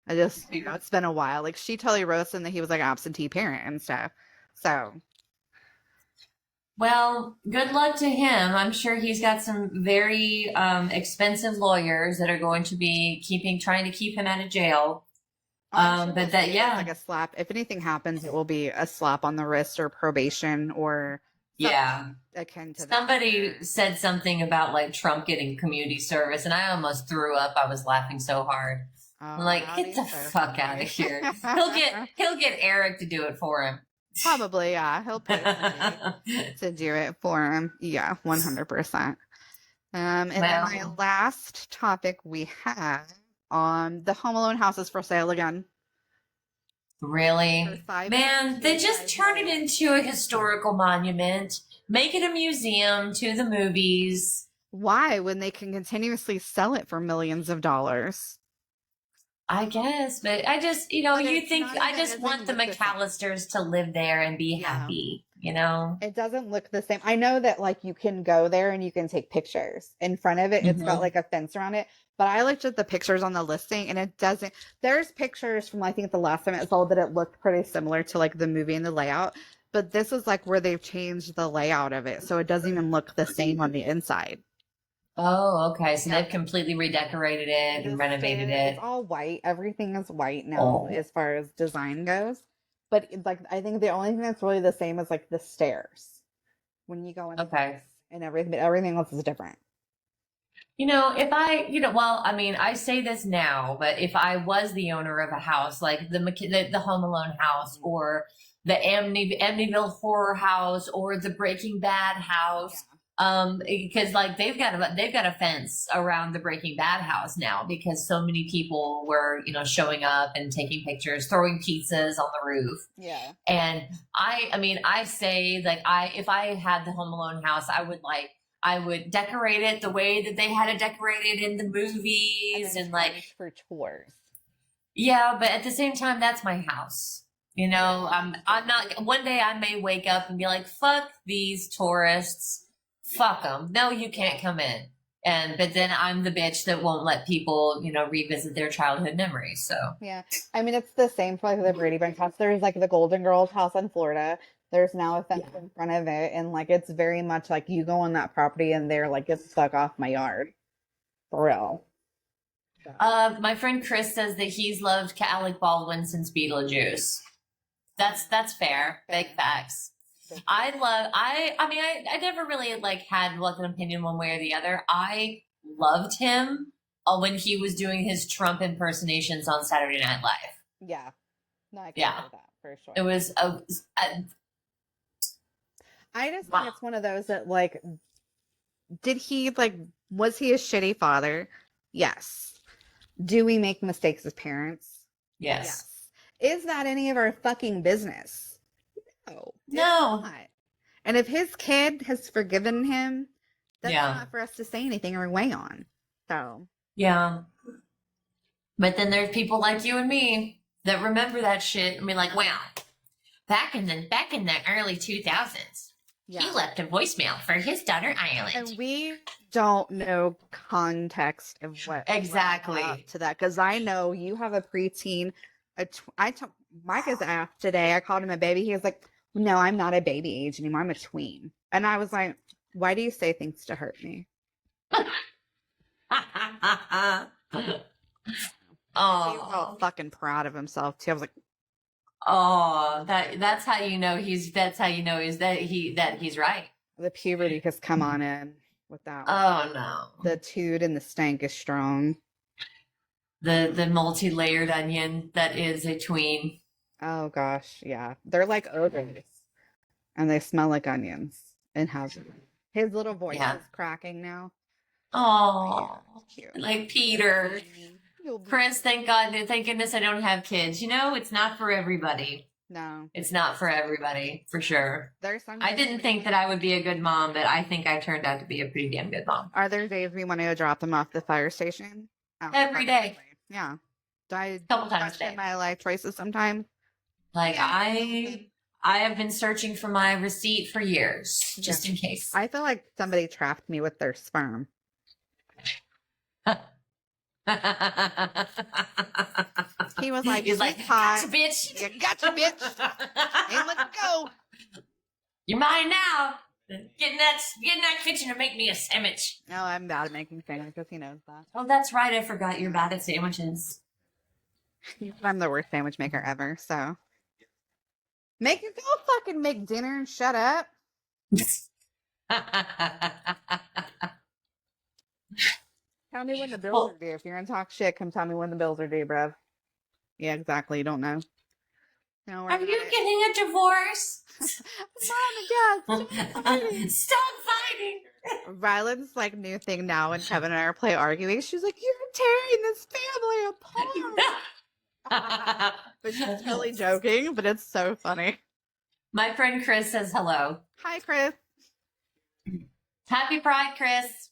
I just, it's been a while. Like she totally roasted him that he was like an absentee parent and stuff. So, well, good luck to him. I'm sure he's got some very expensive lawyers that are going to be trying to keep him out of jail. But that, like a slap. If anything happens, it will be a slap on the wrist or probation or akin to somebody said something about like Trump getting community service, and I almost threw up. I was laughing so hard. I'm like, get the fuck out of here. He'll get Eric to do it for him. Probably, yeah. He'll pay somebody to do it for him. Yeah, 100%. And then my last topic we have on the Home Alone house is for sale again. Really? Man, they just turn it into a historical monument. Make it a museum to the movies. Why, when they can continuously sell it for millions of dollars? I guess, but I just, you think, I just want the McAllisters to live there and be happy, It doesn't look the same. I know that, like, you can go there and you can take pictures. In front of it, it's got, like, a fence around it. But I looked at the pictures on the listing, and it doesn't. There's pictures from, I think, the last time it sold that it looked pretty similar to, like, the movie and the layout. But this is, like, where they've changed the layout of it. So it doesn't even look the same on the inside. Oh, okay. So they've completely redecorated it and renovated it. It's all white. Everything is white now as far as design goes. But like, I think the only thing that's really the same is like the stairs when you go in. Okay. And everything else is different. I say this now, but if I was the owner of a house, like the Home Alone house or the Amityville Horror house or the Breaking Bad house, because like they've got a fence around the Breaking Bad house now because so many people were showing up and taking pictures, throwing pizzas on the roof. Yeah. And I say like if I had the Home Alone house, I would decorate it the way that they had it decorated in the movies and like for tours. Yeah, but at the same time, that's my house. I'm not. One day I may wake up and be like, "Fuck these tourists." Fuck them. No, you can't come in. But then I'm the bitch that won't let people, revisit their childhood memories. So yeah, I mean it's the same for like the Brady Bunch house. There's like the Golden Girls house in Florida. There's now a fence in front of it, and like it's very much like you go on that property and they're like, get the fuck off my yard, for real. My friend Chris says that he's loved Alec Baldwin since Beetlejuice. That's fair. Big facts. I never really like had like an opinion one way or the other. I loved him when he was doing his Trump impersonations on Saturday Night Live. Yeah. No, I can do that for sure. It was I just think it's one of those that like, was he a shitty father? Yes. Do we make mistakes as parents? Yes. Is that any of our fucking business? No. Not. And if his kid has forgiven him, that's not for us to say anything or weigh on. So yeah. But then there's people like you and me that remember that shit and be like, "Wow, back in the early 2000s, he left a voicemail for his daughter Ireland." And we don't know context of what exactly to that, because I know you have a preteen. Mike is asked today. I called him a baby. He was like, "No, I'm not a baby age anymore. I'm a tween." And I was like, "Why do you say things to hurt me?" Oh, he was all fucking proud of himself too. I was like, "Oh, that's how you know he's that he's right." The puberty has come on in with that. Oh no, the toot and the stank is strong. The multi-layered onion that is a tween. Oh gosh, yeah. They're like ogres. And they smell like onions. And his little voice is cracking now. Oh, yeah, like Peter. Chris, thank goodness I don't have kids. It's not for everybody. No. It's not for everybody, for sure. I didn't think that I would be a good mom, but I think I turned out to be a pretty damn good mom. Are there days we want to go drop them off the fire station? Every day. Yeah. Do I couple times a day. My life choices sometimes? Like I have been searching for my receipt for years, just in case. I feel like somebody trapped me with their sperm. He was like, he's like, "Gotcha, bitch! You gotcha, bitch! Hey, let's go! You're mine now. Get in that kitchen and make me a sandwich." No, I'm bad at making sandwiches. He knows that. Oh, that's right. I forgot you're bad at sandwiches. I'm the worst sandwich maker ever. So, go fucking make dinner and shut up. Tell me when the bills are due. If you're gonna talk shit, come tell me when the bills are due, bruv. Yeah, exactly. You don't know. No, Are you getting a divorce? Mom, yeah, Stop fighting. Ryland's like new thing now when Kevin and I are play arguing. She's like, "You're tearing this family apart." But she's totally joking, but it's so funny. My friend Chris says hello. Hi, Chris. Happy Pride, Chris.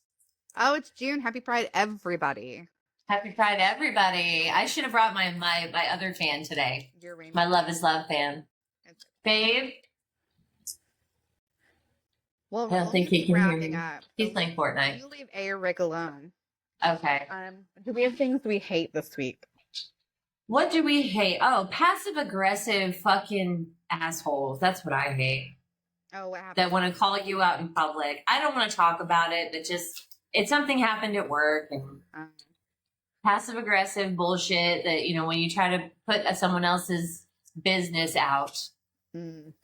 Oh, it's June. Happy Pride, everybody. Happy Pride, everybody. I should have brought my other fan today. Your rainbow. My Love is Love fan. Babe. Well, I don't think he can hear me. Up. He's playing Fortnite. You leave A or Rick alone. Okay. Do we have things we hate this week? What do we hate? Oh, passive aggressive fucking assholes. That's what I hate. Oh, what happened? That want to call you out in public. I don't want to talk about it, but just it's something happened at work and passive aggressive bullshit that, you know, when you try to put someone else's business out.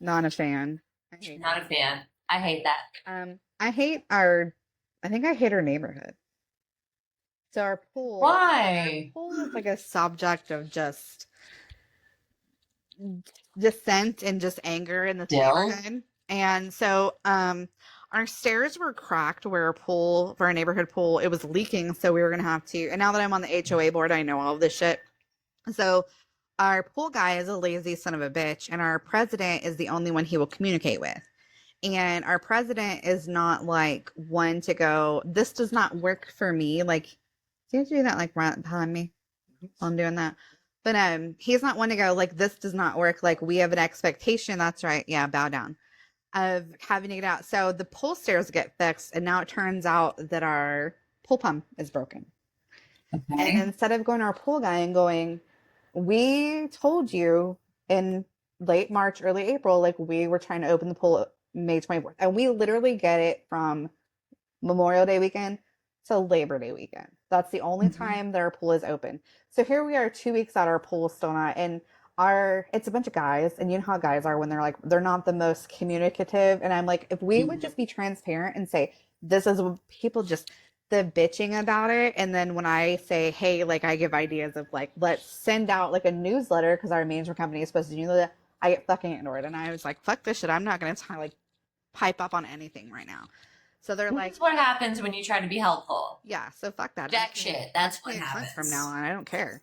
Not a fan. Not a fan. I hate that. I hate our neighborhood. So our pool. Why? Our pool is like a subject of just dissent and just anger in the neighborhood. And so our stairs were cracked where for our neighborhood pool, it was leaking. So we were going to have to, and now that I'm on the HOA board, I know all of this shit. So our pool guy is a lazy son of a bitch, and our president is the only one he will communicate with. And our president is not like one to go, this does not work for me. Like, do you do that like right behind me while I'm doing that? But he's not one to go like, this does not work. Like, we have an expectation. That's right. Yeah, bow down. Of having to get out. So the pool stairs get fixed, and now it turns out that our pool pump is broken. Okay. And instead of going to our pool guy and going, we told you in late March, early April, like we were trying to open the pool May 24th. And we literally get it from Memorial Day weekend to Labor Day weekend. That's the only time that our pool is open. So here we are 2 weeks out, our pool is still not. And it's a bunch of guys, and you know how guys are when they're not the most communicative. And I'm like, if we would just be transparent and say, this is what people just, the bitching about it. And then when I say, hey, like I give ideas of like, let's send out like a newsletter because our management company is supposed to do that, I get fucking ignored. And I was like, fuck this shit. I'm not going to like pipe up on anything right now. So they're like, that's what happens when you try to be helpful. Yeah. So fuck that. Jack shit. That's what happens from now on. I don't care.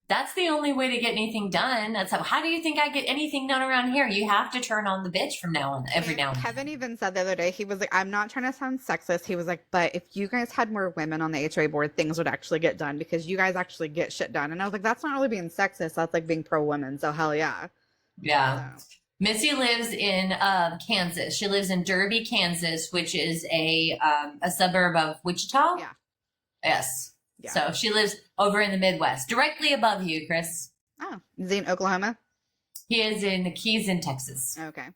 That's the only way to get anything done. That's how do you think I get anything done around here? You have to turn on the bitch from now on, every now and then. Kevin even said the other day, he was like, I'm not trying to sound sexist. He was like, but if you guys had more women on the HOA board, things would actually get done because you guys actually get shit done. And I was like, that's not really being sexist. That's like being pro-women. So hell yeah. Yeah. So. Missy lives in Kansas. She lives in Derby, Kansas, which is a suburb of Wichita. Yeah. Yes. Yeah. So she lives over in the Midwest, directly above you, Chris. Oh, is he in Oklahoma? He is in the Keys in Texas. Okay.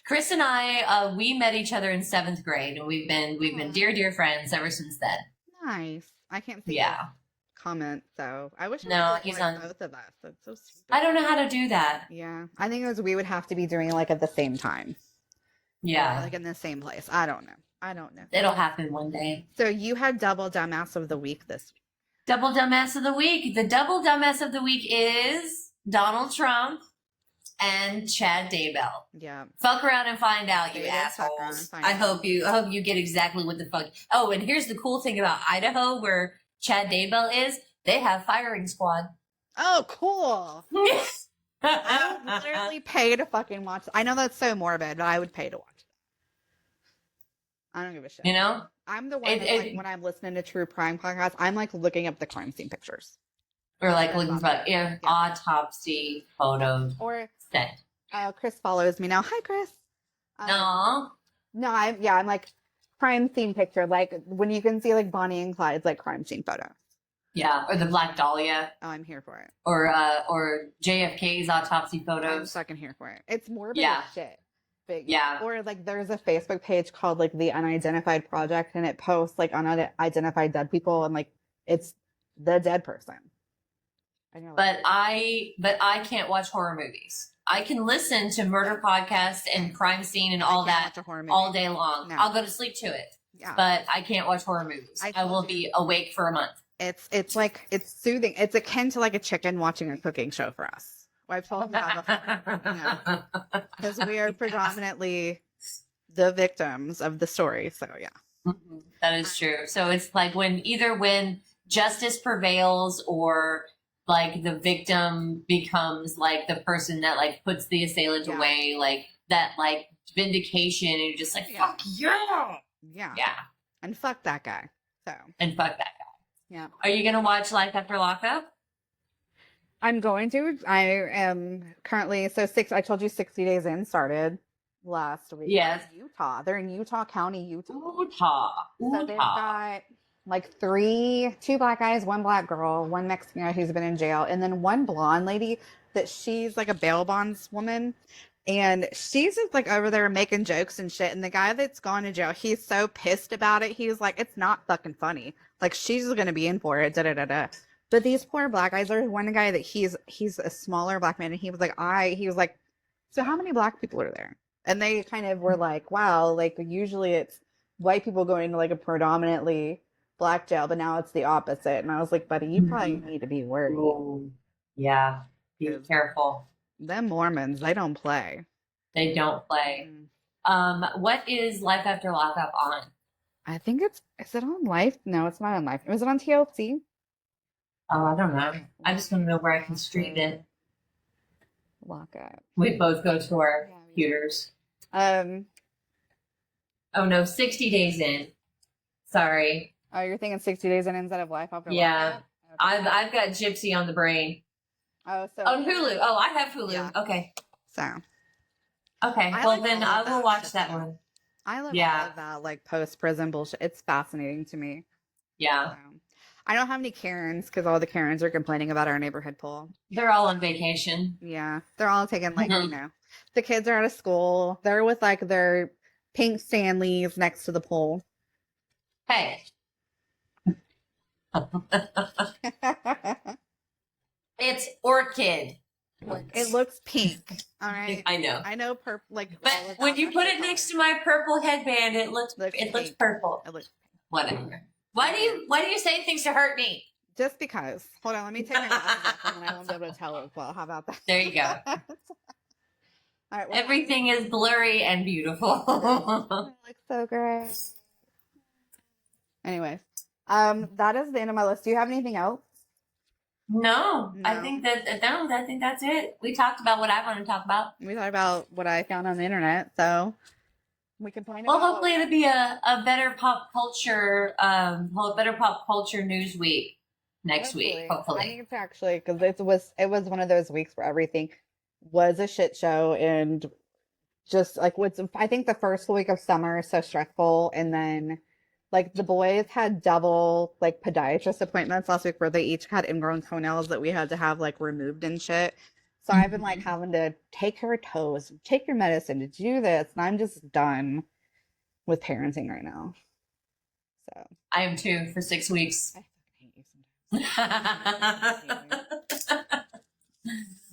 Chris and I, we met each other in 7th grade, and we've been dear friends ever since then. Nice. I can't see. Yeah. Comment, so I wish. No, he's on both of us. That's so stupid. I don't know how to do that. Yeah, I think it was we would have to be doing it like at the same time. Yeah, like in the same place. I don't know. It'll happen one day. So you had double dumbass of the week this week. Double dumbass of the week. The double dumbass of the week is Donald Trump and Chad Daybell. Yeah. Fuck around and find out, you assholes. I hope you get exactly what the fuck. Oh, and here's the cool thing about Idaho, where Chad Daybell is. They have firing squad. Oh, cool. I would literally pay to fucking watch. I know that's so morbid, but I would pay to watch it. I don't give a shit. You know? I'm the one that, like, when I'm listening to true crime podcasts, I'm like looking up the crime scene pictures. Or like looking for autopsy photos. Or sent. Chris follows me now. Hi, Chris. No, I'm like crime scene picture, like when you can see like Bonnie and Clyde's like crime scene photo. Yeah, or the Black Dahlia. Oh, I'm here for it. Or JFK's autopsy I'm photos. fucking here for it. It's morbid as shit. But, yeah. Or like there's a Facebook page called like the Unidentified Project, and it posts like unidentified dead people, and like it's the dead person. And you're like, But I can't watch horror movies. I can listen to murder podcasts and crime scene and all that all day long. No. I'll go to sleep to it. but I can't watch horror movies. I will be awake for a month. It's like, it's soothing. It's akin to like a chicken watching a cooking show for us. I've told you that before. Because we are predominantly the victims of the story. So yeah. Mm-hmm. That is true. So it's like when justice prevails or like the victim becomes like the person that like puts the assailant away, like that like vindication, and you're just like, fuck yeah. Yeah. Yeah. And fuck that guy. So. And fuck that guy. Yeah. Are you going to watch Life After Lockup? I'm going to. I am currently, I told you 60 Days In started last week. Yes. Utah. They're in Utah County, Utah. So they've got like two black guys, one black girl, one Mexican guy who's been in jail, and then one blonde lady that she's like a bail bondswoman. And she's just like over there making jokes and shit. And the guy that's gone to jail, he's so pissed about it. He's like, it's not fucking funny. Like, she's going to be in for it. Da, da, da, da. But these poor black guys, there's one guy that he's a smaller black man. And he was like, so how many black people are there? And they kind of were like, wow, like usually it's white people going to like a predominantly black jail, but now it's the opposite. And I was like, buddy, you probably need to be worried. Ooh. Yeah. Be careful. Them Mormons, they don't play. They don't play. What is Life After Lockup on? I think is it on Life? No, it's not on Life. Was it on TLC? Oh, I don't know. I just want to know where I can stream it. Lockup. We both go to our computers. Oh no, 60 Days In. Sorry. Oh, you're thinking 60 Days In instead of Life After Lockup? Yeah. Okay. I've got Gypsy on the brain. Oh, so on Hulu. Oh, I have Hulu. Yeah. Okay. So. Okay. Well, then I will watch that one. I love all of that, like post-prison bullshit. It's fascinating to me. Yeah. So. I don't have any Karens because all the Karens are complaining about our neighborhood pool. They're all on vacation. Yeah. They're all taking like, the kids are out of school. They're with like their pink Stanleys next to the pool. Hey. It's orchid. It looks pink. All right. I know. I know purple. Like, but when you put it next to my purple headband, it looks purple. It looks whatever. Why do you say things to hurt me? Just because. Hold on, let me take my glasses off and I won't be able to tell as well. How about that? There you go. All right, well, everything is blurry and beautiful. It looks so great. Anyways, that is the end of my list. Do you have anything else? No. I think that's it. We talked about what I want to talk about. We talked about what I found on the internet, so we can find. Well, hopefully it'll be a better pop culture, news week next week. Hopefully, I think it's actually because it was one of those weeks where everything was a shit show and just like I think the first week of summer is so stressful, and then. Like, the boys had double, like, podiatrist appointments last week where they each had ingrown toenails that we had to have, like, removed and shit. So I've been, like, having to take your toes, take your medicine to do this. And I'm just done with parenting right now. So. I am too, for 6 weeks. I fucking hate you sometimes.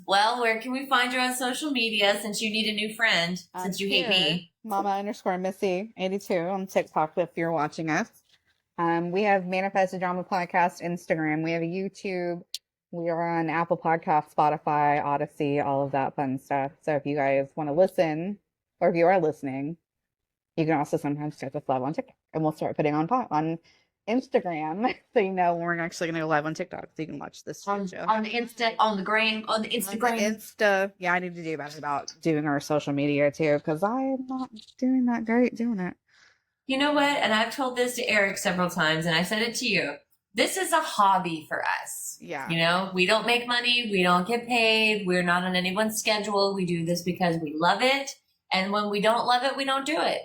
Well, where can we find you on social media since you need a new friend, since you hate me? Mama_Missy82 on TikTok if you're watching us. We have Manifested Drama Podcast, Instagram. We have a YouTube. We are on Apple Podcasts, Spotify, Odyssey, all of that fun stuff. So if you guys want to listen, or if you are listening, you can also sometimes catch us live on TikTok. And we'll start putting on Instagram, so you know when we're actually going to go live on TikTok, so you can watch this show. On the Instagram. Yeah, I need to do better about doing our social media too, because I'm not doing that great doing it. You know what? And I've told this to Eric several times, and I said it to you. This is a hobby for us. Yeah. You know, we don't make money. We don't get paid. We're not on anyone's schedule. We do this because we love it. And when we don't love it, we don't do it.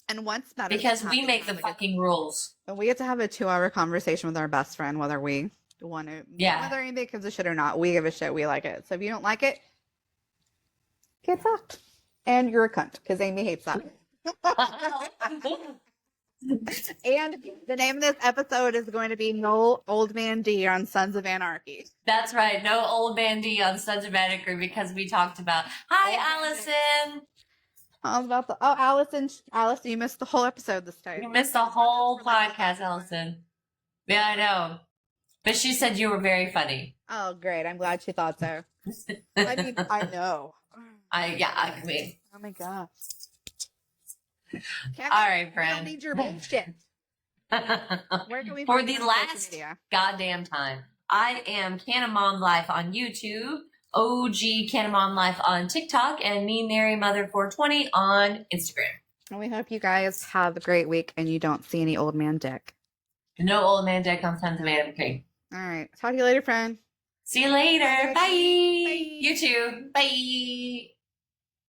And once that because we make the fucking rules. And we get to have a 2-hour conversation with our best friend, whether we want to, whether anybody gives a shit or not. We give a shit. We like it. So if you don't like it, get fucked. And you're a cunt because Amy hates that. And the name of this episode is going to be No Old Man D on Sons of Anarchy. That's right. No Old Man D on Sons of Anarchy because we talked about, hi, Allison. I was about to. Oh, Allison, you missed the whole episode this time. You missed the whole podcast, Allison. Yeah, I know. But she said you were very funny. Oh, great. I'm glad she thought so. I mean, I know. I mean. Oh my gosh. All right, I friend. don't need your bullshit. Where can we For find the you on social last media? goddamn time, I am Canna Mom Life on YouTube, OG Canna Mom Life on TikTok, and Me Mary Mother 420 on Instagram. And we hope you guys have a great week and you don't see any old man dick. No old man dick on 10th of April. All right. Talk to you later, friend. See you later. Bye. Bye. Bye. You too. Bye.